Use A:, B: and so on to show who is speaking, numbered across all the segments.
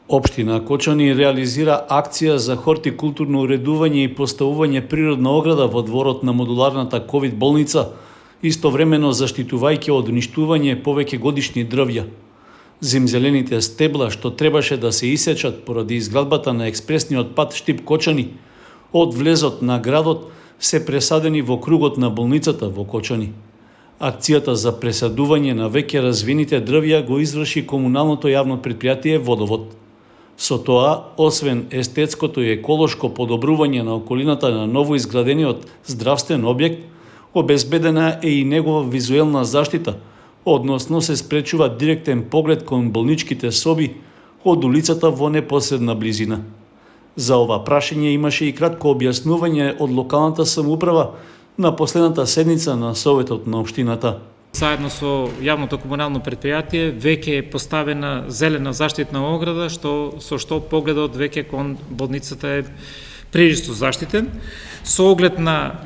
A: Општина Кочани реализира акција за хортикултурно уредување и поставување природна ограда во дворот на модуларната ковид болница, истовремено заштитувајќи од уништување повеќе годишни дрвја. Земзелените стебла што требаше да се исечат поради изградбата на експресниот пат Штип Кочани од влезот на градот се пресадени во кругот на болницата во Кочани. Акцијата за пресадување на веќе развиените дрвја го изврши комуналното јавно претпријатие Водовод. Со тоа, освен естетското и еколошко подобрување на околината на новоизградениот здравствен објект, обезбедена е и негова визуелна заштита, односно се спречува директен поглед кон болничките соби од улицата во непосредна близина. За ова прашање имаше и кратко објаснување од локалната самоуправа на последната седница на Советот на Општината.
B: Заедно со јавното комунално претпријатие веќе е поставена зелена заштитна ограда, со што погледот веќе кон болницата е прилично заштитен, со оглед на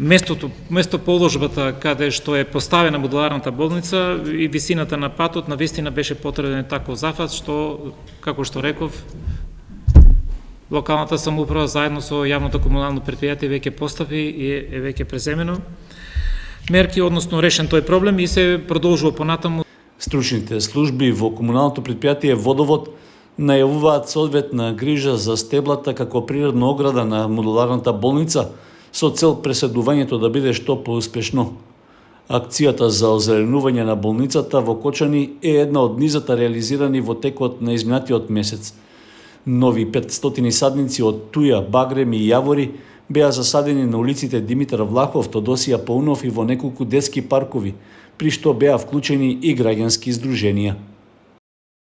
B: местоположбата каде што е поставена модуларната болница и висината на патот, навистина беше потребен таков зафат, што, како што реков, локалната самоуправа заедно со јавното комунално претпријатие веќе постапи и е веќе преземено мерки, односно решен тој проблем и се продолжува понатаму.
A: Стручните служби во комуналното претпријатие Водовод најавуваат соодветна грижа за стеблата како природна ограда на модуларната болница со цел преседувањето да биде што поуспешно. Акцијата за озеленување на болницата во Кочани е една од низата реализирани во текот на изминатиот месец. Нови 500 садници од туја, багрем и јавори беа засадени на улиците Димитар Влахов, Тодосија Паунов и во неколку детски паркови, при што беа вклучени и граѓански здруженија.